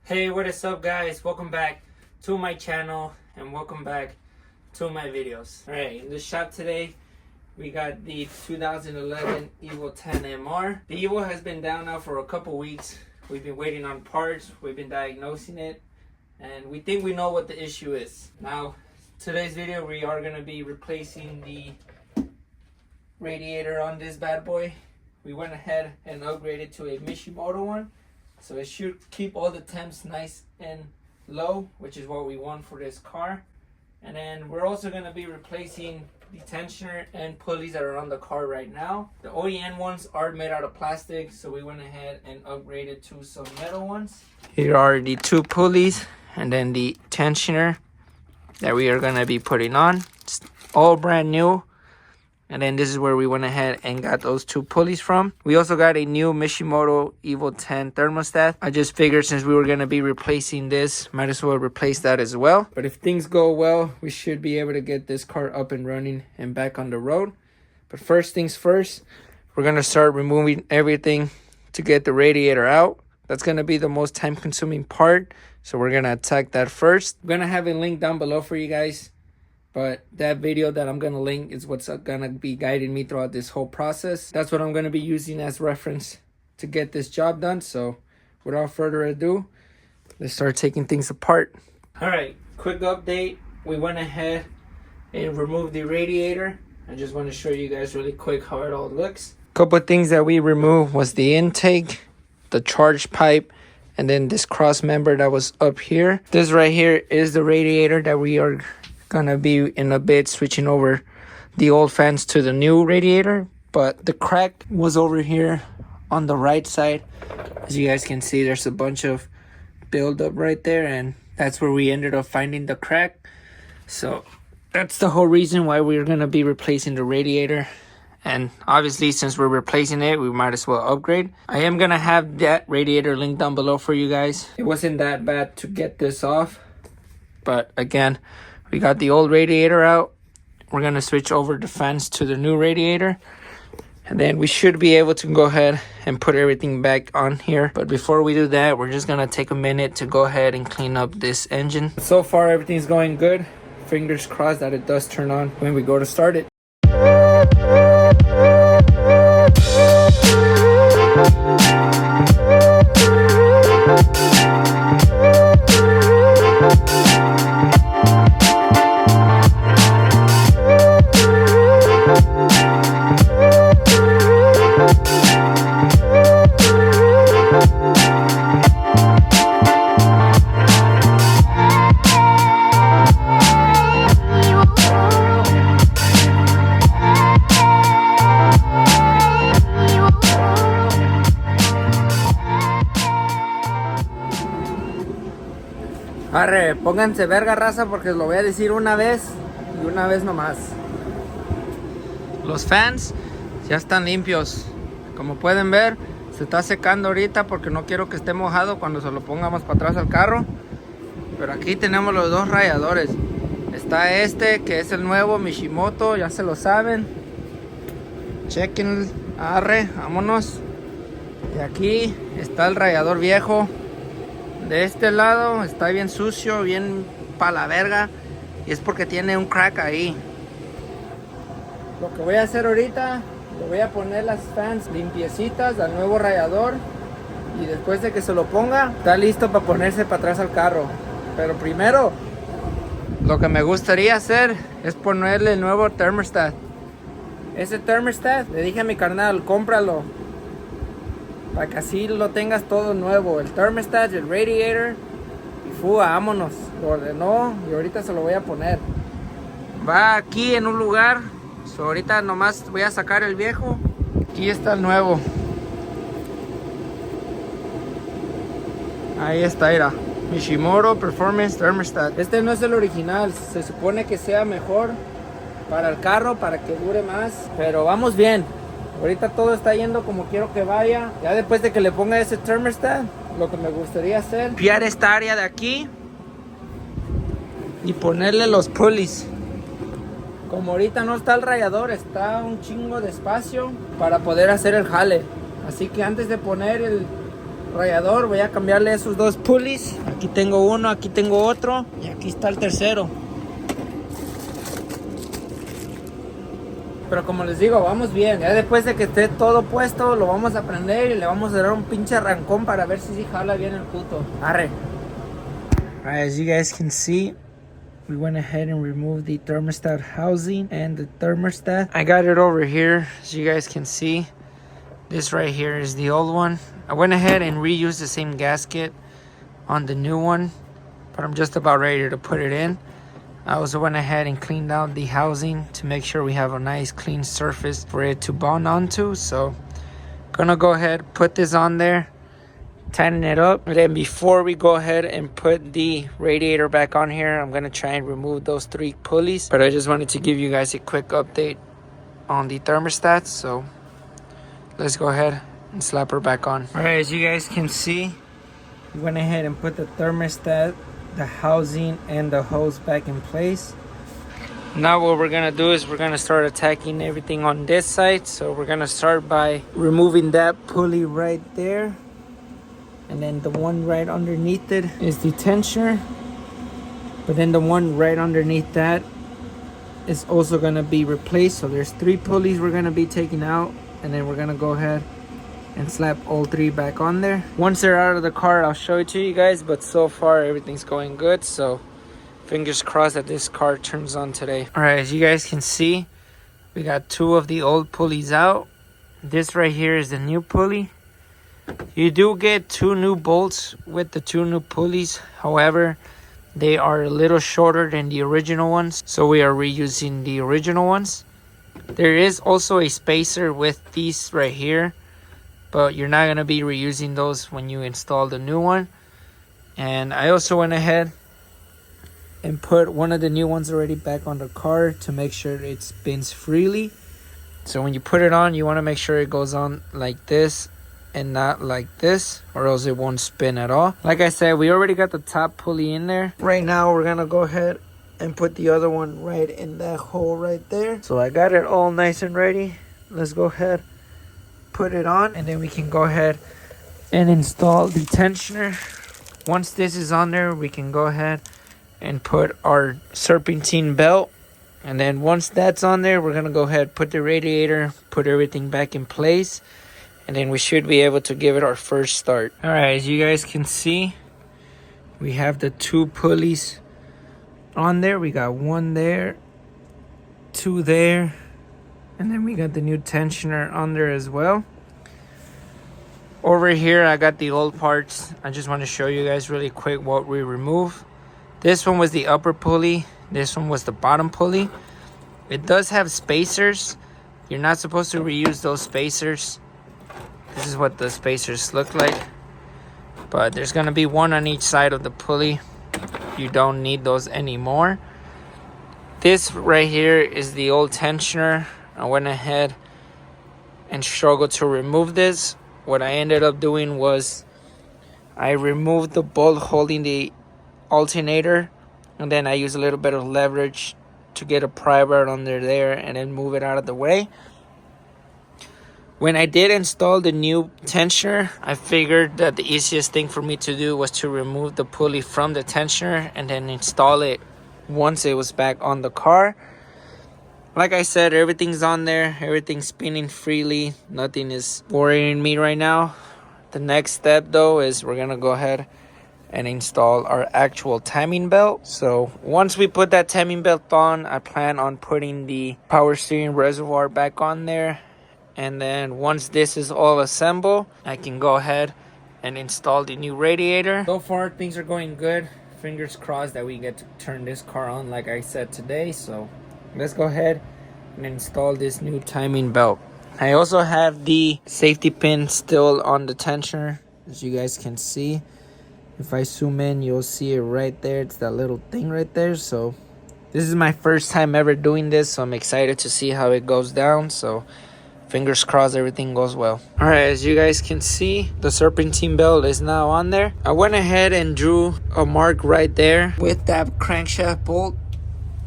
Hey, what is up guys? Welcome back to my channel and welcome back to my videos. Alright, in the shop today we got the 2011 Evo X MR. The Evo has been down now for a couple weeks. We've been waiting on parts, we've been diagnosing it, and we think we know what the issue is. Now, today's video we are going to be replacing the radiator on this bad boy. We went ahead and upgraded to a Mishimoto one. So it should keep all the temps nice and low, which is what we want for this car. And then we're also going to be replacing the tensioner and pulleys that are on the car right now. The OEM ones are made out of plastic, so we went ahead and upgraded to some metal ones. Here are the two pulleys and then the tensioner that we are going to be putting on. It's all brand new. And then this is where we went ahead and got those two pulleys from. We also got a new Mishimoto Evo X thermostat. I just figured since we were going to be replacing this, might as well replace that as well. But if things go well, we should be able to get this car up and running and back on the road. But first things first, we're going to start removing everything to get the radiator out. That's going to be the most time consuming part. So we're going to attack that first. I'm going to have a link down below for you guys. But that video that I'm going to link is what's going to be guiding me throughout this whole process. That's what I'm going to be using as reference to get this job done. So without further ado, let's start taking things apart. All right, quick update. We went ahead and removed the radiator. I just want to show you guys really quick how it all looks. A couple of things that we removed was the intake, the charge pipe, and then this cross member that was up here. This right here is the radiator that we are gonna be in a bit switching over the old fans to the new radiator, but the crack was over here on the right side. As you guys can see, there's a bunch of buildup right there, and that's where we ended up finding the crack. So that's the whole reason why we're gonna be replacing the radiator. And obviously, since we're replacing it, we might as well upgrade. I am gonna have that radiator linked down below for you guys. It wasn't that bad to get this off, but again, we got the old radiator out. We're going to switch over the fans to the new radiator. And then we should be able to go ahead and put everything back on here. But before we do that, we're just going to take a minute to go ahead and clean up this engine. So far, everything's going good. Fingers crossed that it does turn on when we go to start it. Arre, pónganse verga, raza, porque lo voy a decir una vez y una vez nomás. Los fans ya están limpios. Como pueden ver, se está secando ahorita porque no quiero que esté mojado cuando se lo pongamos para atrás al carro. Pero aquí tenemos los dos radiadores. Está este que es el nuevo Mishimoto, ya se lo saben. Chequen, arre, vámonos. Y aquí está el radiador viejo. De este lado está bien sucio, bien pa' la verga, y es porque tiene un crack ahí. Lo que voy a hacer ahorita, le voy a poner las fans limpiecitas al nuevo radiador, y después de que se lo ponga, está listo para ponerse para atrás al carro. Pero primero, lo que me gustaría hacer es ponerle el nuevo thermostat. Ese thermostat, le dije a mi carnal, cómpralo, para que así lo tengas todo nuevo. El thermostat, el radiator y fuga, vámonos. Lo ordenó y ahorita se lo voy a poner. Va aquí en un lugar. So, ahorita nomás voy a sacar el viejo. Aquí está el nuevo. Ahí está, mira. Mishimoto Performance Thermostat. Este no es el original. Se supone que sea mejor para el carro, para que dure más. Pero vamos bien. Ahorita todo está yendo como quiero que vaya. Ya después de que le ponga ese thermostat, lo que me gustaría hacer, limpiar esta área de aquí y ponerle los pulleys. Como ahorita no está el radiador, está un chingo de espacio para poder hacer el jale. Así que antes de poner radiador. Voy a cambiarle esos dos pulleys. Aquí tengo uno, aquí tengo otro y aquí está el tercero. Pero como les digo, vamos bien. Ya después de que esté todo puesto, lo vamos a prender y le vamos a dar un pinche arrancón para ver si jala bien el puto. Arre. Alright, as you guys can see, we went ahead and removed the thermostat housing and the thermostat. I got it over here, as you guys can see. This right here is the old one. I went ahead and reused the same gasket on the new one, but I'm just about ready to put it in. I also went ahead and cleaned out the housing to make sure we have a nice clean surface for it to bond onto. So gonna go ahead, put this on there, tighten it up, and then before we go ahead and put the radiator back on here, I'm gonna try and remove those 3 pulleys. But I just wanted to give you guys a quick update on the thermostat. So let's go ahead and slap her back on. All right, as you guys can see, we went ahead and put the thermostat, the housing, and the hose back in place. Now what we're gonna do is we're gonna start attacking everything on this side. So we're gonna start by removing that pulley right there, and then the one right underneath it is the tensioner, but then the one right underneath that is also gonna be replaced. So there's 3 pulleys we're gonna be taking out, and then we're gonna go ahead and slap all 3 back on there. Once they're out of the car, I'll show it to you guys, but so far everything's going good, so fingers crossed that this car turns on today. All right, as you guys can see, we got 2 of the old pulleys out. This right here is the new pulley. You do get 2 new bolts with the 2 new pulleys. However, they are a little shorter than the original ones, so we are reusing the original ones. There is also a spacer with these right here, but you're not going to be reusing those when you install the new one. And I also went ahead and put one of the new ones already back on the car to make sure it spins freely. So when you put it on, you want to make sure it goes on like this and not like this, or else it won't spin at all. Like I said, we already got the top pulley in there. Right now we're going to go ahead and put the other one right in that hole right there. So I got it all nice and ready. Let's go ahead, put it on, and then we can go ahead and install the tensioner. Once this is on there, we can go ahead and put our serpentine belt, and then once that's on there, we're gonna go ahead, put the radiator, put everything back in place, and then we should be able to give it our first start. All right, as you guys can see, we have the 2 pulleys on there. We got 1 there, 2 there, and then we got the new tensioner on there as well. Over here, I got the old parts. I just want to show you guys really quick what we removed. This one was the upper pulley. This one was the bottom pulley. It does have spacers. You're not supposed to reuse those spacers. This is what the spacers look like. But there's going to be 1 on each side of the pulley. You don't need those anymore. This right here is the old tensioner. I went ahead and struggled to remove this. What I ended up doing was I removed the bolt holding the alternator, and then I used a little bit of leverage to get a pry bar under there and then move it out of the way. When I did install the new tensioner, I figured that the easiest thing for me to do was to remove the pulley from the tensioner and then install it once it was back on the car. Like I said, everything's on there, everything's spinning freely, nothing is worrying me right now. The next step though is we're gonna go ahead and install our actual timing belt. So once we put that timing belt on, I plan on putting the power steering reservoir back on there. And then once this is all assembled, I can go ahead and install the new radiator. So far, things are going good. Fingers crossed that we get to turn this car on like I said today. So let's go ahead and install this new timing belt. I also have the safety pin still on the tensioner, as you guys can see. If I zoom in, you'll see it right there. It's that little thing right there. So this is my first time ever doing this, so I'm excited to see how it goes down. So fingers crossed everything goes well. All right, as you guys can see, the serpentine belt is now on there. I went ahead and drew a mark right there with that crankshaft bolt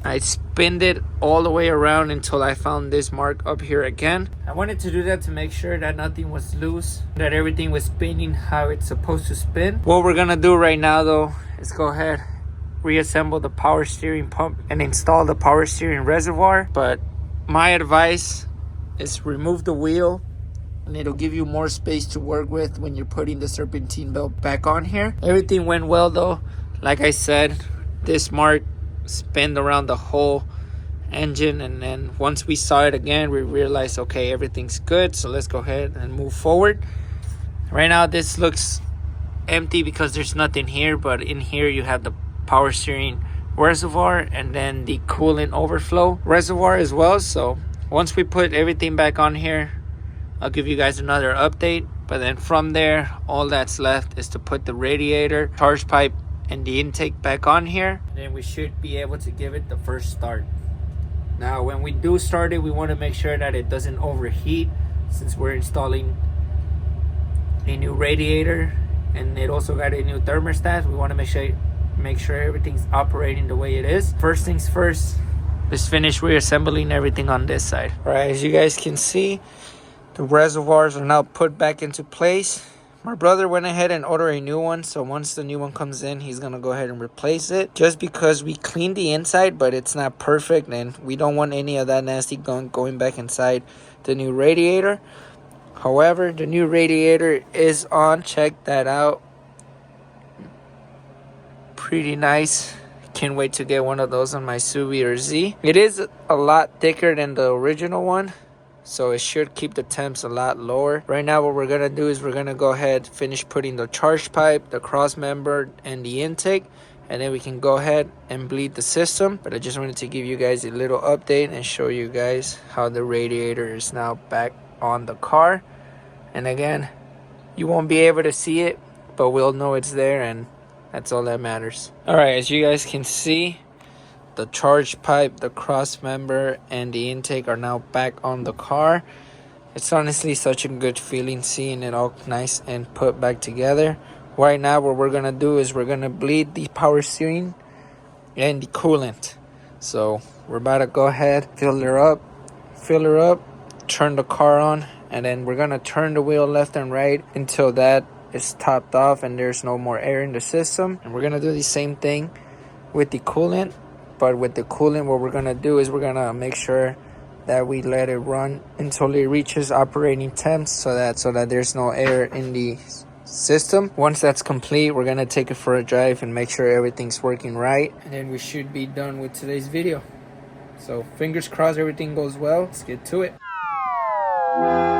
I spinned it all the way around until I found this mark up here again. I wanted to do that to make sure that nothing was loose, that everything was spinning how it's supposed to spin. What we're gonna do right now though is go ahead, reassemble the power steering pump and install the power steering reservoir. But my advice is remove the wheel, and it'll give you more space to work with when you're putting the serpentine belt back on here. Everything went well though. Like I said, this mark spun around the whole engine, and then once we saw it again, we realized, okay, everything's good, so let's go ahead and move forward. Right now this looks empty because there's nothing here, but in here you have the power steering reservoir and then the coolant overflow reservoir as well. So once we put everything back on here, I'll give you guys another update. But then from there, all that's left is to put the radiator, charge pipe, and the intake back on here, and then we should be able to give it the first start. Now when we do start it, we want to make sure that it doesn't overheat, since we're installing a new radiator and it also got a new thermostat. We want to make sure everything's operating the way it is. First things first, let's finish reassembling everything on this side. All right, as you guys can see, the reservoirs are now put back into place. My brother went ahead and ordered a new one, so once the new one comes in, he's gonna go ahead and replace it. Just because we cleaned the inside, but it's not perfect, and we don't want any of that nasty going back inside the new radiator. However, the new radiator is on. Check that out. Pretty nice. Can't wait to get one of those on my Subi or Z. It is a lot thicker than the original one, so it should keep the temps a lot lower. Right now what we're gonna do is we're gonna go ahead, finish putting the charge pipe, the cross member, and the intake, and then we can go ahead and bleed the system. But I just wanted to give you guys a little update and show you guys how the radiator is now back on the car. And again, you won't be able to see it, but we'll know it's there, and that's all that matters. All right, as you guys can see, the charge pipe, the cross member, and the intake are now back on the car. It's honestly such a good feeling seeing it all nice and put back together. Right now what we're gonna do is we're gonna bleed the power steering and the coolant. So we're about to go ahead, fill her up, turn the car on, and then we're gonna turn the wheel left and right until that is topped off and there's no more air in the system. And we're gonna do the same thing with the coolant. But with the coolant, what we're gonna do is we're gonna make sure that we let it run until it reaches operating temps, so that there's no air in the system. Once that's complete, we're gonna take it for a drive and make sure everything's working right, and then we should be done with today's video. So fingers crossed everything goes well. Let's get to it.